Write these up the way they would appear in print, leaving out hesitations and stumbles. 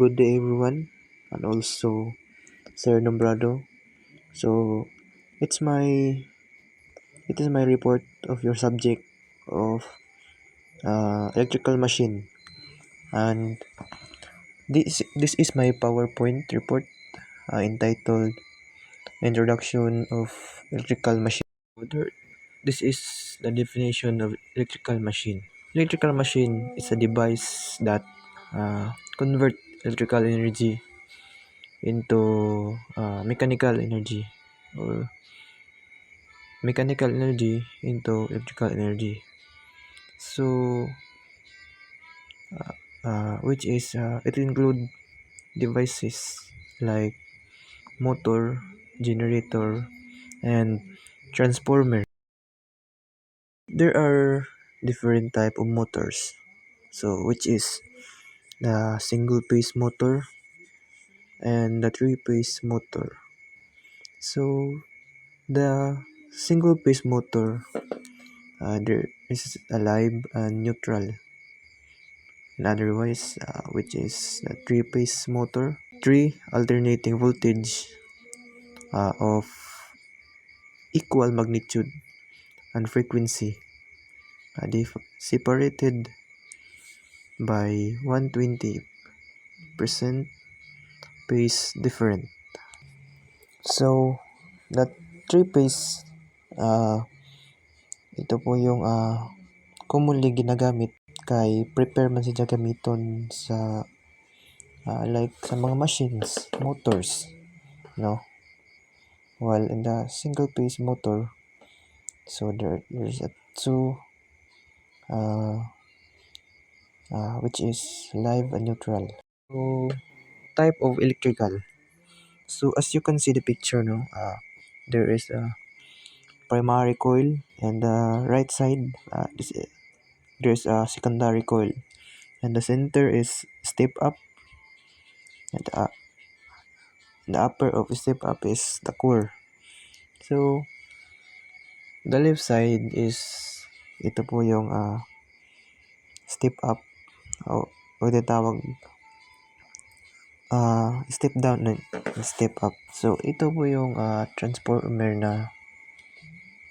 good day everyone, and also Sir Nombrado. So it's my it is my report of your subject of electrical machine, and this is my PowerPoint report entitled Introduction of Electrical Machine. This is the definition of electrical machine. Electrical machine is a device that convert electrical energy into or mechanical energy into electrical energy. So, which is it include devices like motor, generator, and transformer. There are different type of motors. So, which is the single phase motor and the three phase motor. So, the single phase motor, there is a live and neutral, and otherwise, which is a three phase motor. Three alternating voltage of equal magnitude and frequency, separated by 120% phase different. So, the three phase, ito po yung commonly ginagamit kay prepare man siya gamiton sa like sa mga machines, motors, no? While in the single phase motor, so there's a two which is live and neutral. So, type of electrical. So as you can see the picture, no, there is a primary coil, and the right side, there's a secondary coil, and the center is step up, and the upper of step up is the core. So the left side is ito po yung step up, o tinatawag step down and step up. So ito po yung transformer na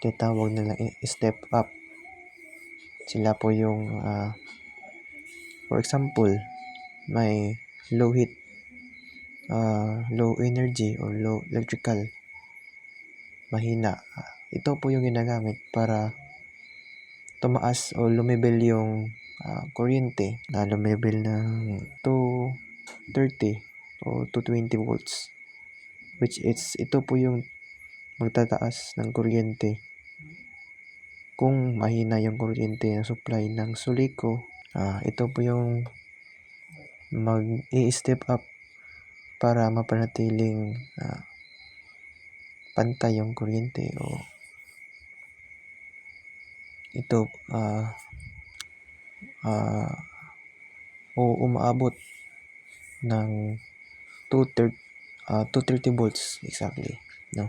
tinatawag nila step up. Sila po yung for example, may low heat, low energy or low electrical, mahina. Ito po yung ginagamit para tumaas o lumibel yung kuryente na lumibel ng 230 o 220 volts, which is ito po yung magtataas ng kuryente kung mahina yung kuryente ng supply ng Sulico. Ito po yung mag-i-step up para mapanatiling pantay yung kuryente, o ito o umaabot ng 230 volts exactly, no?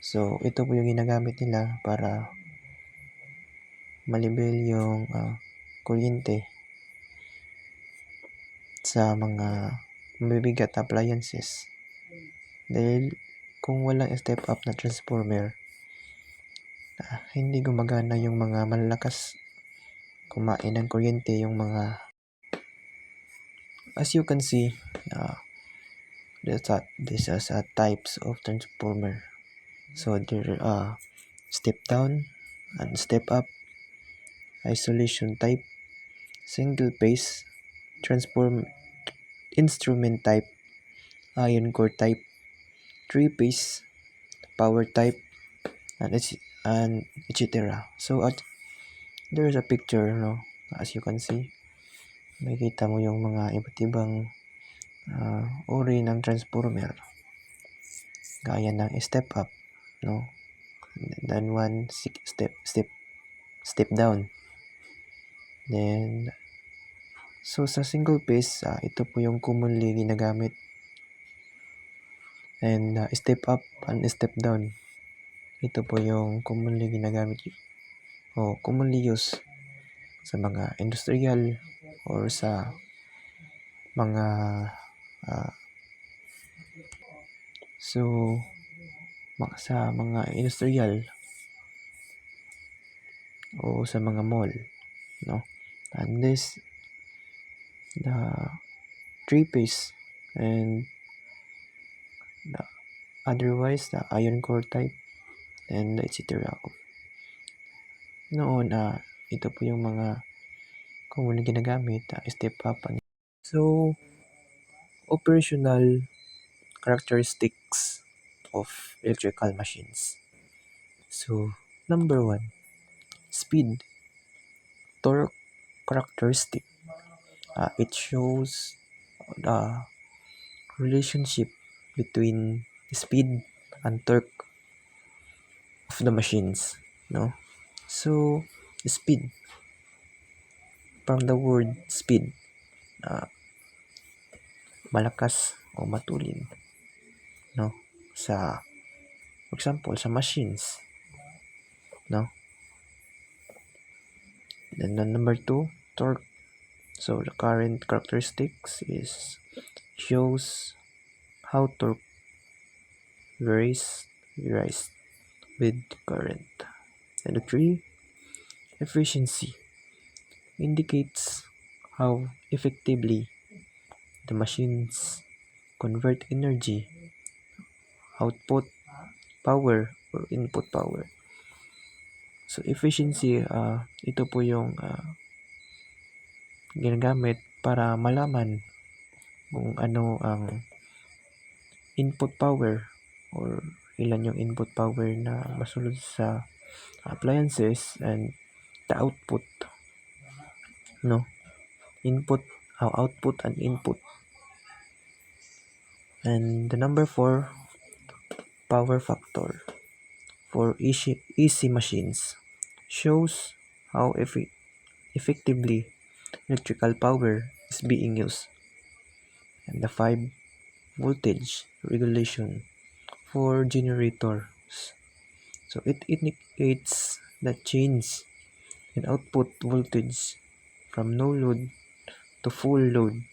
So ito po yung ginagamit nila para malibel yung kuryente sa mga mabibigat na appliances, dahil kung walang step up na transformer, hindi gumagana yung mga malalakas kumain ng kuryente, yung mga, as you can see, this is types of transformer. So there step down and step up, isolation type, single phase, instrument type, iron core type, three phase, power type, and etc. So there is a picture, no, as you can see. Makikita mo yung mga iba't ibang uri ng transformer, gaya ng step up, no, then one step down. Then so sa single phase, ito po yung commonly ginagamit, and step up and step down, ito po yung commonly ginagamit o commonly used sa mga industrial or sa mga so sa mga industrial o sa mga mall, no? Unless the three-piece and the otherwise the iron core type and etc. Noon, ito po yung mga common ginagamit, step up. So, operational characteristics of electrical machines. So, number 1, speed, torque characteristic. It shows the relationship between speed and torque of the machines, no? So, speed, from the word speed, malakas o matulin, no? Sa, for example, sa machines, no? Then number 2, torque. So the current characteristics shows how torque varies with current. And the 3, efficiency, indicates how effectively the machines convert energy, output power or input power. So efficiency, ito po yung ginagamit para malaman kung ano ang input power or ilan yung input power na masunod sa appliances and the output, no? Output and input. And the number 4, power factor for easy machines, shows how effectively electrical power is being used. And the 5, voltage regulation for generators. So it indicates the change in output voltage from no load to full load.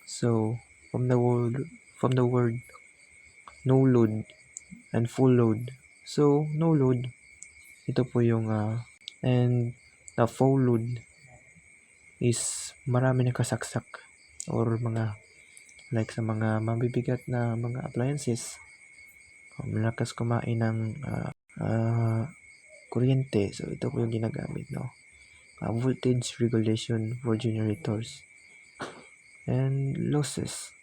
So from the word no load and full load. So no load, ito po yung and the full load is marami na kasaksak or mga like sa mga mabibigat na mga appliances, malakas kumain ng kuryente. So ito po yung ginagamit, no? Voltage regulation for generators. And losses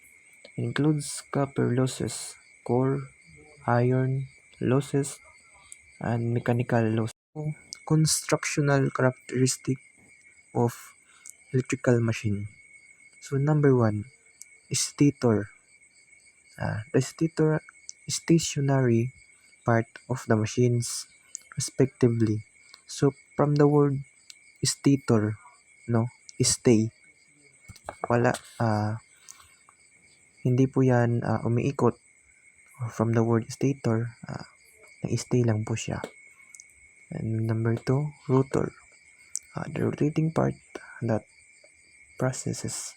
includes copper losses, core, iron losses, and mechanical losses. Constructional characteristic of electrical machine. So number 1, stator. The stationary part of the machines respectively. So from the word stator, no, stay. Wala, hindi po yan umiikot. From the word stator, na-stay lang po siya. And number 2, rotor. The rotating part that processes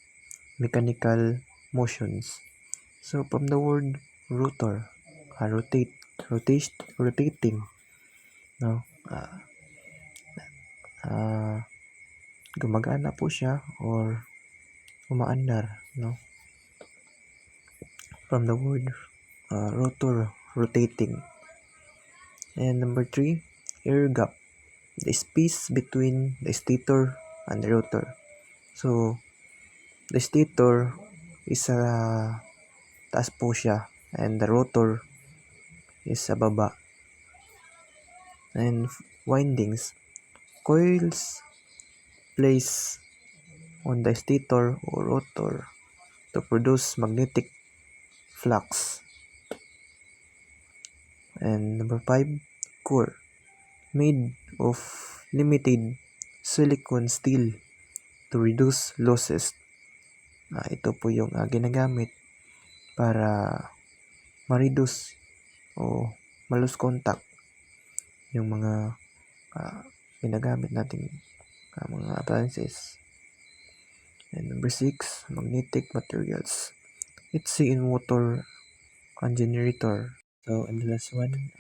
mechanical motions. So from the word rotor, rotating, no? Gumagana po siya or umaandar, no? From the word rotor, rotating. And number 3, air gap, the space between the stator and the rotor. So the stator is taas po siya and the rotor is sa baba. And windings, coils placed on the stator or rotor to produce magnetic flux. And number 5, core, made of limited silicon steel to reduce losses. Ito po yung ginagamit para ma-reduce o ma-lose contact yung mga ginagamit nating mga appliances. And number 6, magnetic materials. It's C in motor and generator. So, and the last one,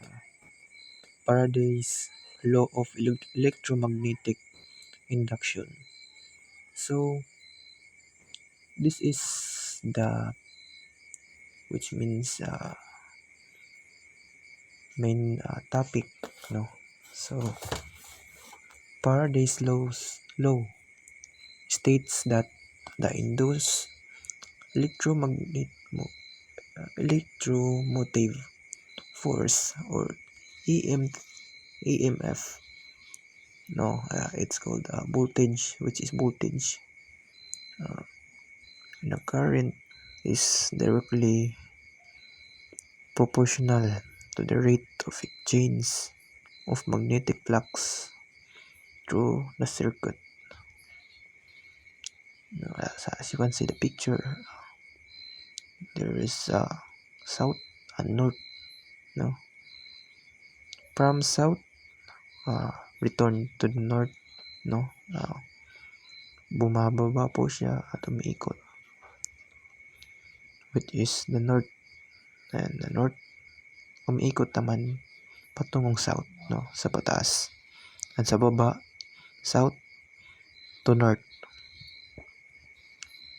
Faraday's law of electromagnetic induction. So, this is the, which means main topic, no? So, Faraday's law states that the induced electromotive force or EMF, no, it's called voltage, which is voltage. The current is directly proportional to the rate of exchange of magnetic flux through the circuit. As you can see the picture, there is south and north, no? From south, return to the north, no? Bumababa po siya at umiikot, which is the north, and the north umiikot naman patungong south, no? Sa pataas, at sa baba, south to north.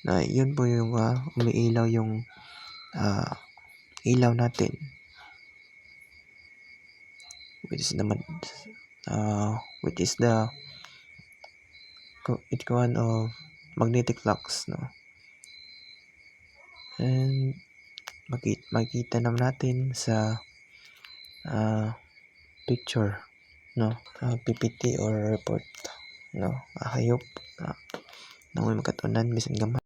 Na yun po yung umiilaw yung ilaw natin, which is naman which is the ikuan of magnetic flux, no? And makita naman natin sa picture, no? PPT or report, no? Hayop na may makatunan bisan gamay.